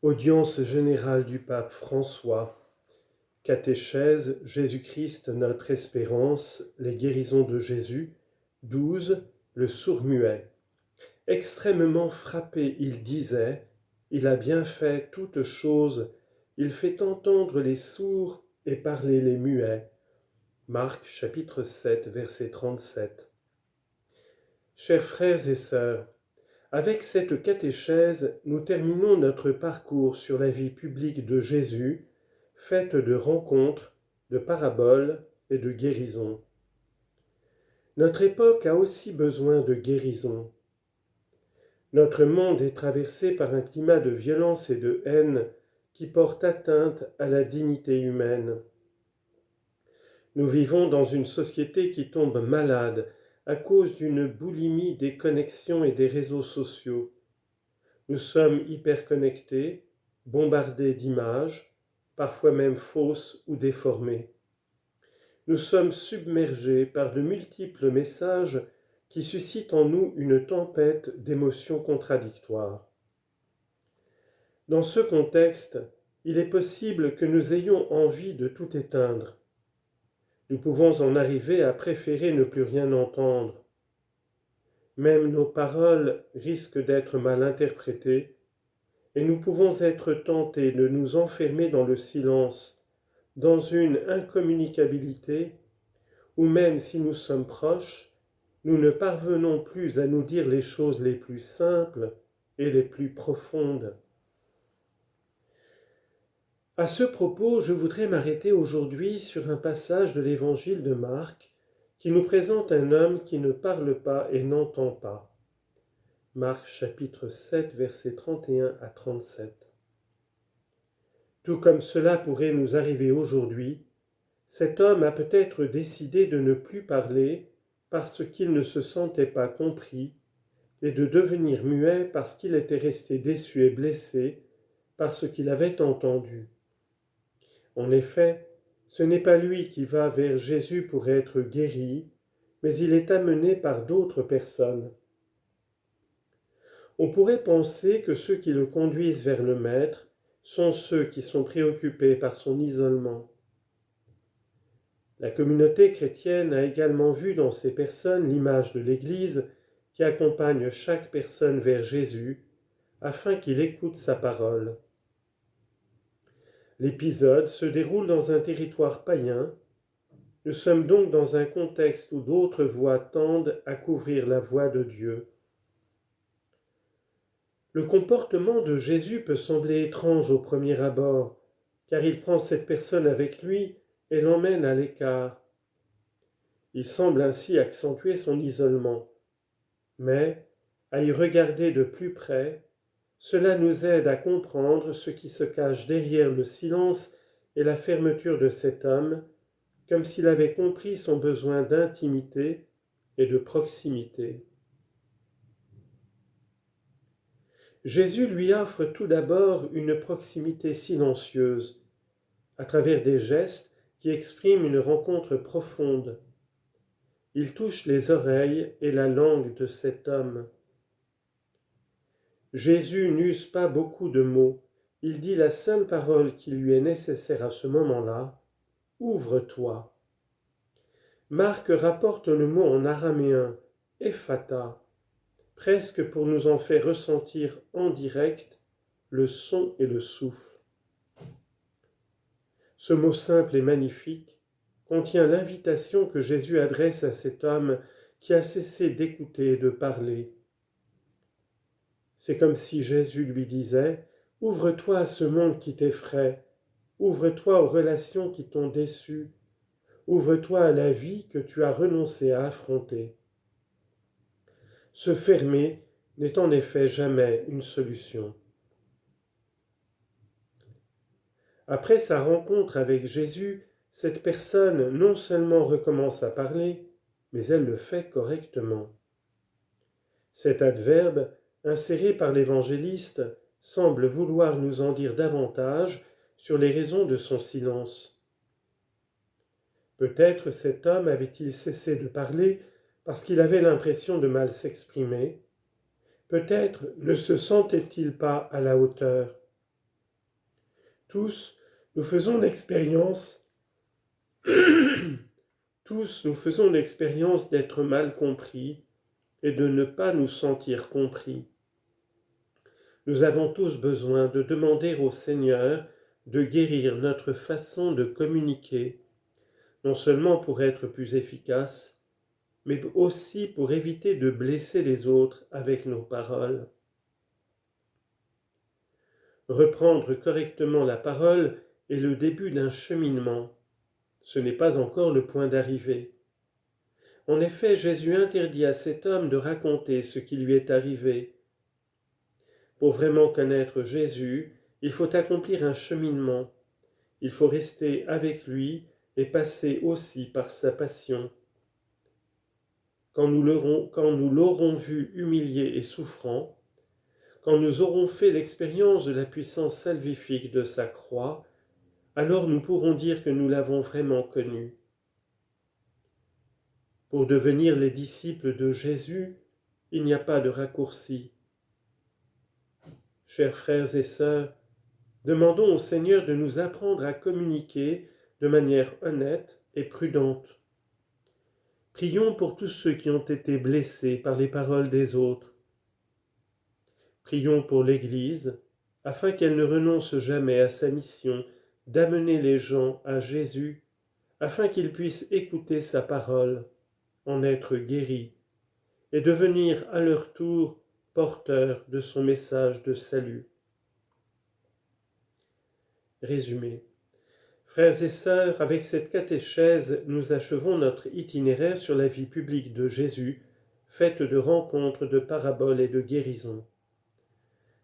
Audience générale du pape François, catéchèse Jésus-Christ notre espérance, les guérisons de Jésus, 12, le sourd-muet. Extrêmement frappé, il disait, il a bien fait toutes choses, il fait entendre les sourds et parler les muets. Marc chapitre 7, verset 37. Chers frères et sœurs, avec cette catéchèse, nous terminons notre parcours sur la vie publique de Jésus, faite de rencontres, de paraboles et de guérisons. Notre époque a aussi besoin de guérison. Notre monde est traversé par un climat de violence et de haine qui porte atteinte à la dignité humaine. Nous vivons dans une société qui tombe malade à cause d'une boulimie des connexions et des réseaux sociaux. Nous sommes hyperconnectés, bombardés d'images, parfois même fausses ou déformées. Nous sommes submergés par de multiples messages qui suscitent en nous une tempête d'émotions contradictoires. Dans ce contexte, il est possible que nous ayons envie de tout éteindre. Nous pouvons en arriver à préférer ne plus rien entendre. Même nos paroles risquent d'être mal interprétées, et nous pouvons être tentés de nous enfermer dans le silence, dans une incommunicabilité, où même si nous sommes proches, nous ne parvenons plus à nous dire les choses les plus simples et les plus profondes. À ce propos, je voudrais m'arrêter aujourd'hui sur un passage de l'évangile de Marc qui nous présente un homme qui ne parle pas et n'entend pas. Marc chapitre 7, versets 31 à 37. Tout comme cela pourrait nous arriver aujourd'hui, cet homme a peut-être décidé de ne plus parler parce qu'il ne se sentait pas compris et de devenir muet parce qu'il était resté déçu et blessé par ce qu'il avait entendu. En effet, ce n'est pas lui qui va vers Jésus pour être guéri, mais il est amené par d'autres personnes. On pourrait penser que ceux qui le conduisent vers le Maître sont ceux qui sont préoccupés par son isolement. La communauté chrétienne a également vu dans ces personnes l'image de l'Église qui accompagne chaque personne vers Jésus afin qu'il écoute sa parole. L'épisode se déroule dans un territoire païen. Nous sommes donc dans un contexte où d'autres voix tendent à couvrir la voix de Dieu. Le comportement de Jésus peut sembler étrange au premier abord, car il prend cette personne avec lui et l'emmène à l'écart. Il semble ainsi accentuer son isolement. Mais, à y regarder de plus près, cela nous aide à comprendre ce qui se cache derrière le silence et la fermeture de cet homme, comme s'il avait compris son besoin d'intimité et de proximité. Jésus lui offre tout d'abord une proximité silencieuse, à travers des gestes qui expriment une rencontre profonde. Il touche les oreilles et la langue de cet homme. Jésus n'use pas beaucoup de mots, il dit la seule parole qui lui est nécessaire à ce moment-là, « Ouvre-toi ». Marc rapporte le mot en araméen, « ephata », presque pour nous en faire ressentir en direct le son et le souffle. Ce mot simple et magnifique contient l'invitation que Jésus adresse à cet homme qui a cessé d'écouter et de parler. C'est comme si Jésus lui disait « Ouvre-toi à ce monde qui t'effraie, ouvre-toi aux relations qui t'ont déçu, ouvre-toi à la vie que tu as renoncé à affronter. » Se fermer n'est en effet jamais une solution. Après sa rencontre avec Jésus, cette personne non seulement recommence à parler, mais elle le fait correctement. Cet adverbe, inséré par l'évangéliste, semble vouloir nous en dire davantage sur les raisons de son silence. Peut-être cet homme avait-il cessé de parler parce qu'il avait l'impression de mal s'exprimer. Peut-être ne se sentait-il pas à la hauteur. Tous, nous faisons l'expérience, tous, nous faisons l'expérience d'être mal compris et de ne pas nous sentir compris. Nous avons tous besoin de demander au Seigneur de guérir notre façon de communiquer, non seulement pour être plus efficace, mais aussi pour éviter de blesser les autres avec nos paroles. Reprendre correctement la parole est le début d'un cheminement. Ce n'est pas encore le point d'arrivée. En effet, Jésus interdit à cet homme de raconter ce qui lui est arrivé. Pour vraiment connaître Jésus, il faut accomplir un cheminement. Il faut rester avec lui et passer aussi par sa passion. Quand nous l'aurons vu humilié et souffrant, quand nous aurons fait l'expérience de la puissance salvifique de sa croix, alors nous pourrons dire que nous l'avons vraiment connu. Pour devenir les disciples de Jésus, il n'y a pas de raccourci. Chers frères et sœurs, demandons au Seigneur de nous apprendre à communiquer de manière honnête et prudente. Prions pour tous ceux qui ont été blessés par les paroles des autres. Prions pour l'Église, afin qu'elle ne renonce jamais à sa mission d'amener les gens à Jésus, afin qu'ils puissent écouter sa parole, en être guéris, et devenir à leur tour porteurs de son message de salut. Résumé. Frères et sœurs, avec cette catéchèse, nous achevons notre itinéraire sur la vie publique de Jésus, faite de rencontres, de paraboles et de guérisons.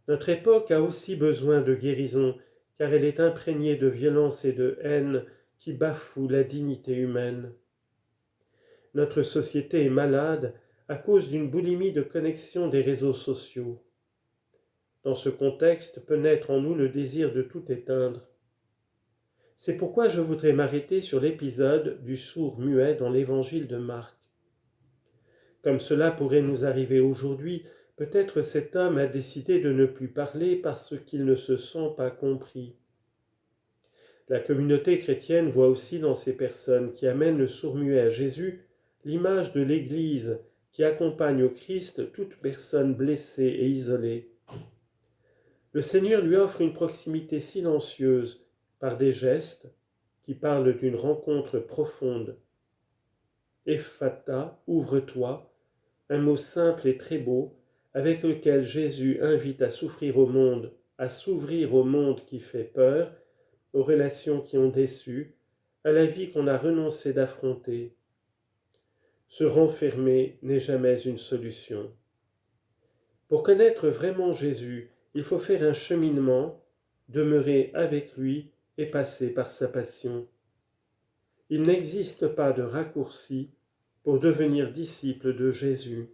Notre époque a aussi besoin de guérison, car elle est imprégnée de violence et de haine qui bafouent la dignité humaine. Notre société est malade à cause d'une boulimie de connexion des réseaux sociaux. Dans ce contexte peut naître en nous le désir de tout éteindre. C'est pourquoi je voudrais m'arrêter sur l'épisode du sourd-muet dans l'évangile de Marc. Comme cela pourrait nous arriver aujourd'hui, peut-être cet homme a décidé de ne plus parler parce qu'il ne se sent pas compris. La communauté chrétienne voit aussi dans ces personnes qui amènent le sourd-muet à Jésus l'image de l'Église qui accompagne au Christ toute personne blessée et isolée. Le Seigneur lui offre une proximité silencieuse par des gestes qui parlent d'une rencontre profonde. Ephphatha, ouvre-toi, un mot simple et très beau, avec lequel Jésus invite à s'ouvrir au monde qui fait peur, aux relations qui ont déçu, à la vie qu'on a renoncé d'affronter. Se renfermer n'est jamais une solution. Pour connaître vraiment Jésus, il faut faire un cheminement, demeurer avec lui et passer par sa passion. Il n'existe pas de raccourci pour devenir disciple de Jésus.